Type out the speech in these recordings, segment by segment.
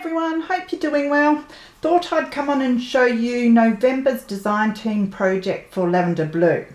everyone, hope you're doing well. Thought I'd come on and show you November's design team project for Lavender Blue.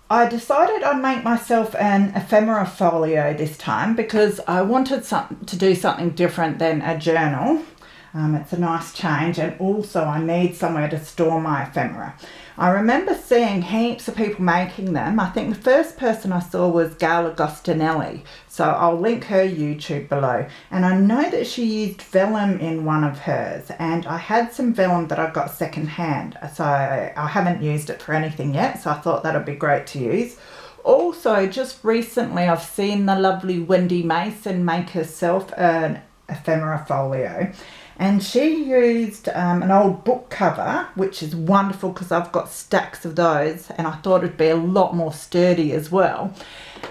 I decided I'd make myself an ephemera folio this time because I wanted to do something different than a journal. It's a nice change, and also I need somewhere to store my ephemera. I remember seeing heaps of people making them. I think the first person I saw was Gail Agostinelli, so I'll link her YouTube below. And I know that she used vellum in one of hers, and I had some vellum that I got second hand, so I haven't used it for anything yet, so I thought that would be great to use. Also, just recently I've seen the lovely Wendy Mason make herself an ephemera folio. And she used an old book cover, which is wonderful because I've got stacks of those, and I thought it'd be a lot more sturdy as well.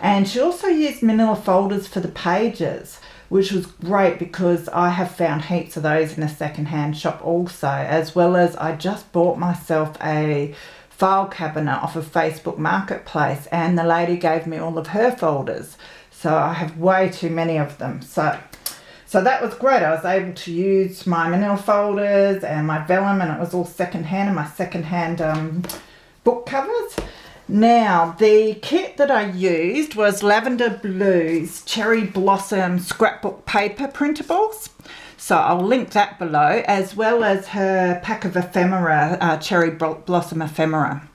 And she also used manila folders for the pages, which was great because I have found heaps of those in a second-hand shop also, as well as I just bought myself a file cabinet off of Facebook Marketplace, and the lady gave me all of her folders. So I have way too many of them. So that was great. I was able to use my manila folders and my vellum, and it was all second-hand, and my second-hand book covers. Now, the kit that I used was Lavender Blue's Cherry Blossom scrapbook paper printables. So I'll link that below, as well as her pack of ephemera, Cherry Blossom ephemera.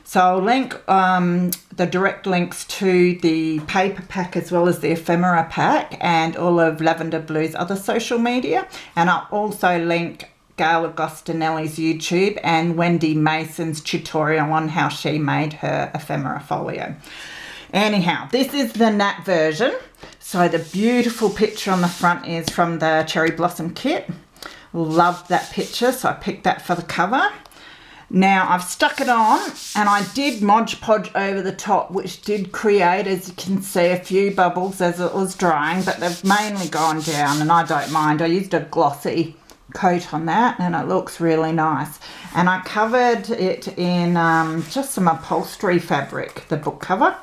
So I'll link the direct links to the paper pack as well as the ephemera pack and all of Lavender Blue's other social media. And I'll also link Gail Agostinelli's YouTube and Wendy Mason's tutorial on how she made her ephemera folio. Anyhow, this is the nat version. So the beautiful picture on the front is from the Cherry Blossom kit. Loved that picture, so I picked that for the cover. Now I've stuck it on, and I did Mod Podge over the top, which did create, as you can see, a few bubbles as it was drying, but they've mainly gone down and I don't mind. I used a glossy coat on that and it looks really nice. And I covered it in just some upholstery fabric, the book cover.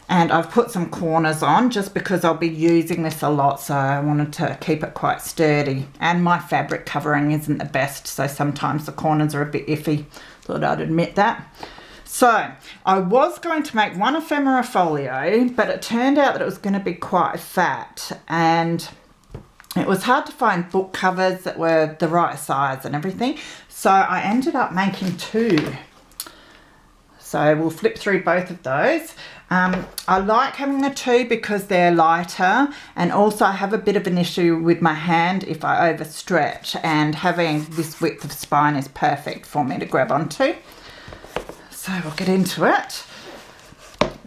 And I've put some corners on just because I'll be using this a lot, so I wanted to keep it quite sturdy. And my fabric covering isn't the best, so sometimes the corners are a bit iffy. Thought I'd admit that. So I was going to make one ephemera folio, but it turned out that it was going to be quite fat, and it was hard to find book covers that were the right size and everything. So I ended up making two. So we'll flip through both of those. I like having the two because they're lighter, and also I have a bit of an issue with my hand if I overstretch, and having this width of spine is perfect for me to grab onto. So we'll get into it.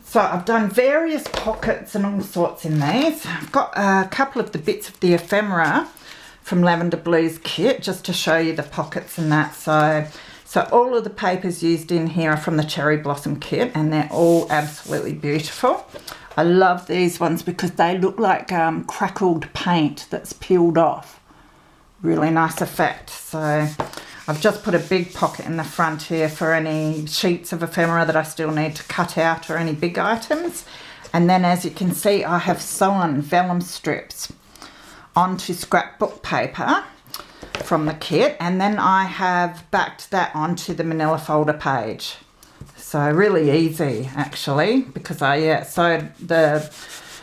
So I've done various pockets and all sorts in these. I've got a couple of the bits of the ephemera from Lavender Blue's kit just to show you the pockets and that. So all of the papers used in here are from the Cherry Blossom kit, and they're all absolutely beautiful. I love these ones because they look like crackled paint that's peeled off. Really nice effect. So I've just put a big pocket in the front here for any sheets of ephemera that I still need to cut out or any big items. And then, as you can see, I have sewn vellum strips onto scrapbook paper from the kit, and then I have backed that onto the manila folder page. So really easy actually, because I sewed the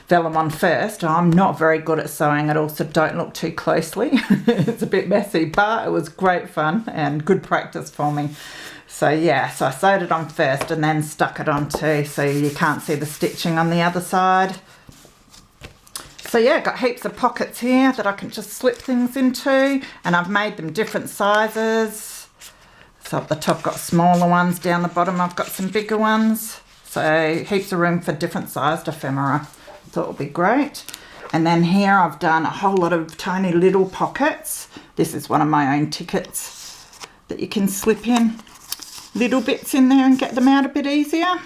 vellum on first. I'm not very good at sewing at all, so don't look too closely. It's a bit messy, but it was great fun and good practice for me. So yeah, so I sewed it on first and then stuck it on too, so you can't see the stitching on the other side. So yeah, got heaps of pockets here that I can just slip things into, and I've made them different sizes. So up the top got smaller ones, down the bottom I've got some bigger ones. So heaps of room for different sized ephemera. Thought it would be great. And then here I've done a whole lot of tiny little pockets. This is one of my own tickets that you can slip in little bits in there and get them out a bit easier.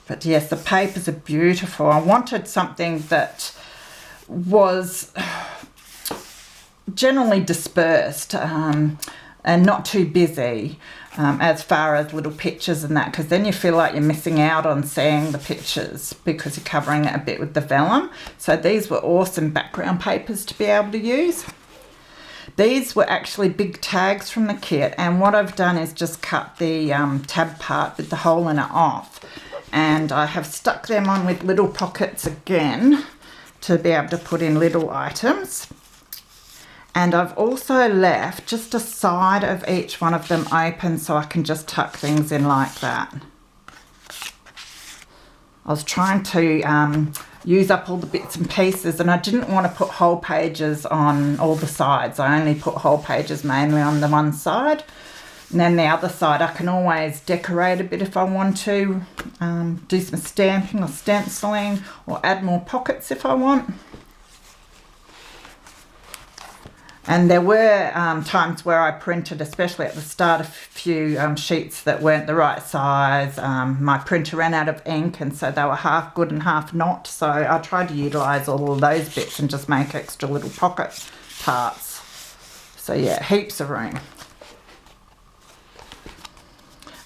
But yes, the papers are beautiful. I wanted something that was generally dispersed and not too busy. as far as little pictures and that, because then you feel like you're missing out on seeing the pictures because you're covering it a bit with the vellum. So these were awesome background papers to be able to use. These were actually big tags from the kit, and what I've done is just cut the tab part with the hole in it off, and I have stuck them on with little pockets again to be able to put in little items. And I've also left just a side of each one of them open so I can just tuck things in like that. I was trying to use up all the bits and pieces, and I didn't want to put whole pages on all the sides. I only put whole pages mainly on the one side. And then the other side I can always decorate a bit if I want to, do some stamping or stenciling, or add more pockets if I want. And there were times where I printed, especially at the start, a few sheets that weren't the right size. My printer ran out of ink, and so they were half good and half not. So I tried to utilise all of those bits and just make extra little pocket parts. So yeah, heaps of room.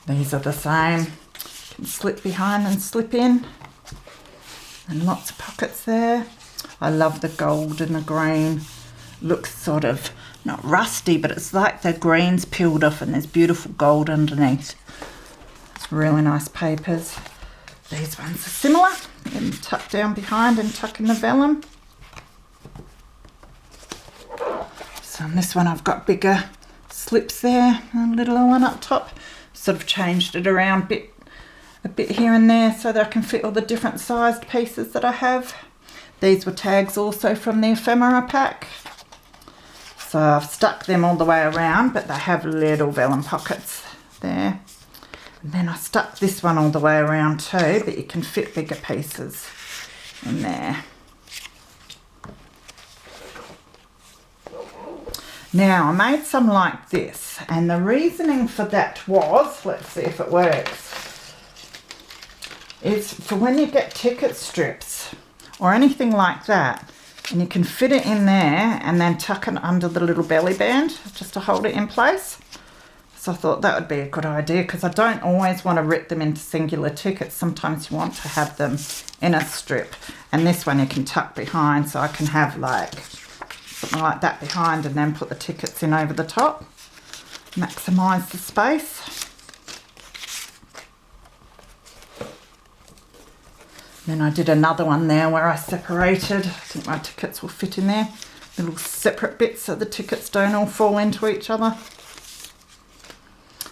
These are the same. You can slip behind and slip in. And lots of pockets there. I love the gold and the green. Looks sort of not rusty, but it's like the green's peeled off and there's beautiful gold underneath. It's really nice papers. These ones are similar. You can tuck down behind and tuck in the vellum. So on this one I've got bigger slips there and a littler one up top. Sort of changed it around a bit here and there so that I can fit all the different sized pieces that I have. These were tags also from the ephemera pack. So I've stuck them all the way around, but they have little vellum pockets there. And then I stuck this one all the way around too, but you can fit bigger pieces in there. Now I made some like this, and the reasoning for that was, let's see if it works, is for when you get ticket strips or anything like that, and you can fit it in there and then tuck it under the little belly band just to hold it in place. So I thought that would be a good idea, because I don't always want to rip them into singular tickets. Sometimes you want to have them in a strip, and this one you can tuck behind, so I can have like something like that behind and then put the tickets in over the top. Maximise the space. Then I did another one there where I separated. I think my tickets will fit in there. Little separate bits so the tickets don't all fall into each other.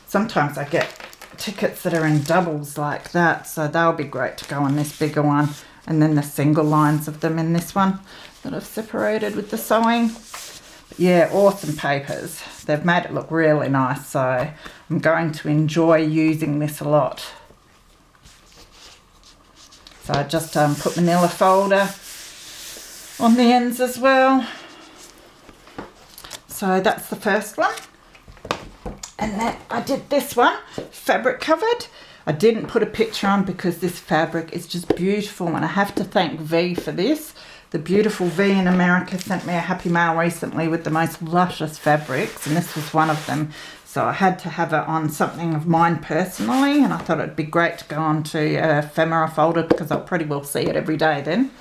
Sometimes I get tickets that are in doubles like that, so they'll be great to go on this bigger one. And then the single lines of them in this one that I've separated with the sewing. But yeah, awesome papers. They've made it look really nice, so I'm going to enjoy using this a lot. So I just put manila folder on the ends as well. So that's the first one. And then I did this one, fabric covered. I didn't put a picture on because this fabric is just beautiful, and I have to thank V for this. The beautiful V in America sent me a happy mail recently with the most luscious fabrics, and this was one of them. So I had to have it on something of mine personally, and I thought it'd be great to go on to a ephemera folder because I'll pretty well see it every day then.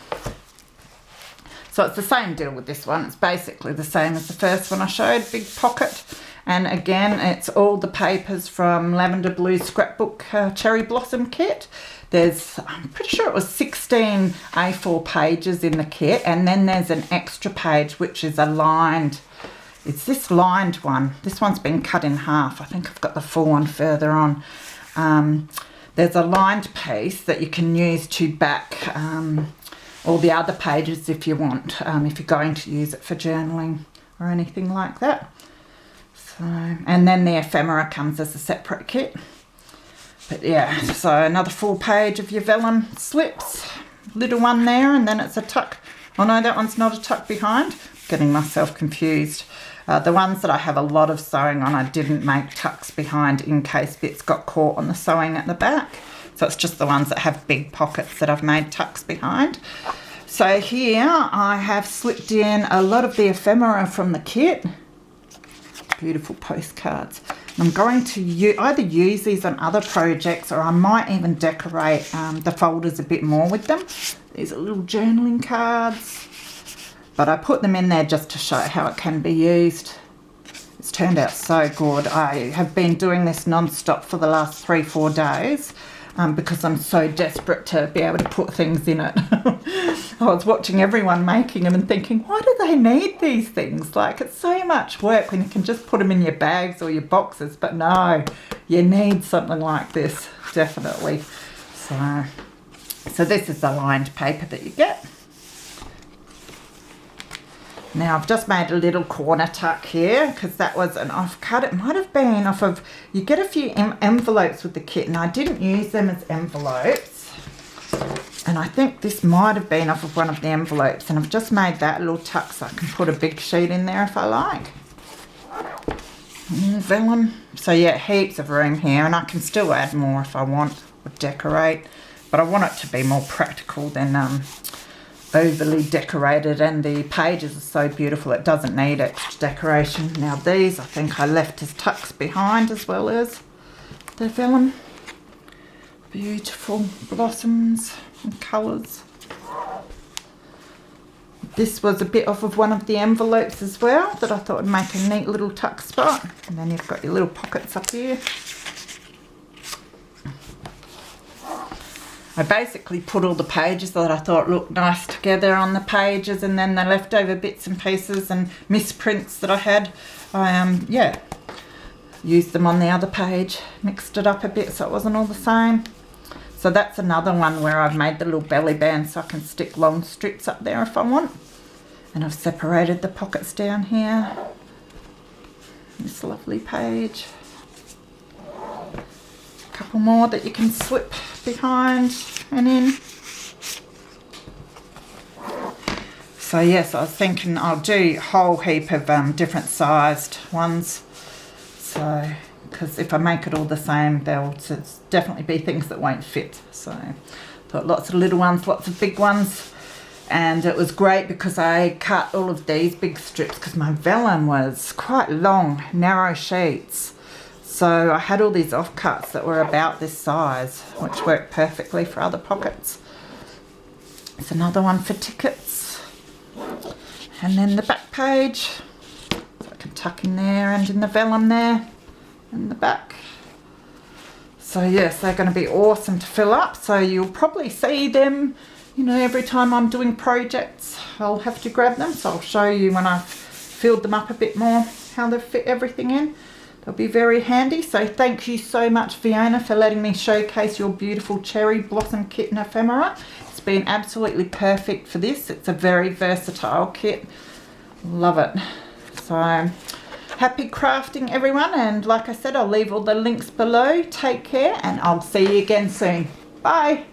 So it's the same deal with this one. It's basically the same as the first one I showed, big pocket. And again, it's all the papers from Lavender Blue Scrapbook Cherry Blossom kit. There's, I'm pretty sure it was 16 A4 pages in the kit, and then there's an extra page which is a lined. It's this lined one. This one's been cut in half. I think I've got the full one further on. There's a lined piece that you can use to back all the other pages if you want, if you're going to use it for journaling or anything like that. So, and then the ephemera comes as a separate kit. But yeah, so another full page of your vellum slips. Little one there, and then it's a tuck. Oh no, that one's not a tuck behind. Getting myself confused. The ones that I have a lot of sewing on, I didn't make tucks behind in case bits got caught on the sewing at the back. So it's just the ones that have big pockets that I've made tucks behind. So here I have slipped in a lot of the ephemera from the kit. Beautiful postcards. I'm going to either use these on other projects, or I might even decorate the folders a bit more with them. These are little journaling cards, but I put them in there just to show how it can be used. It's turned out so good. I have been doing this non-stop for the last 3-4 days because I'm so desperate to be able to put things in it. I was watching everyone making them and thinking, why do they need these things? Like, it's so much work when you can just put them in your bags or your boxes, but no, you need something like this, definitely. So this is the lined paper that you get. Now I've just made a little corner tuck here because that was an offcut. It might have been off of, you get a few envelopes with the kit, and I didn't use them as envelopes. And I think this might have been off of one of the envelopes, and I've just made that little tuck so I can put a big sheet in there if I like. More vellum. So yeah, heaps of room here, and I can still add more if I want, or decorate. But I want it to be more practical than overly decorated, and the pages are so beautiful it doesn't need extra decoration. Now these I think I left as tucks behind as well as the vellum. Beautiful blossoms and colours. This was a bit off of one of the envelopes as well that I thought would make a neat little tuck spot. And then you've got your little pockets up here. I basically put all the pages that I thought looked nice together on the pages, and then the leftover bits and pieces and misprints that I had, I used them on the other page, mixed it up a bit so it wasn't all the same. So that's another one where I've made the little belly band so I can stick long strips up there if I want. And I've separated the pockets down here. This lovely page. Couple more that you can slip behind and in. So yes, I was thinking I'll do a whole heap of different sized ones. So, because if I make it all the same, there'll definitely be things that won't fit. So, thought lots of little ones, lots of big ones. And it was great because I cut all of these big strips because my vellum was quite long, narrow sheets. So I had all these offcuts that were about this size, which worked perfectly for other pockets. It's another one for tickets. And then the back page, so I can tuck in there and in the vellum there in the back. So yes, they're going to be awesome to fill up. So you'll probably see them, you know, every time I'm doing projects, I'll have to grab them. So I'll show you when I've filled them up a bit more, how they fit everything in. They'll be very handy. So thank you so much, Fiona, for letting me showcase your beautiful cherry blossom kit and ephemera. It's been absolutely perfect for this. It's a very versatile kit. Love it. So happy crafting, everyone. And like I said, I'll leave all the links below. Take care, and I'll see you again soon. Bye.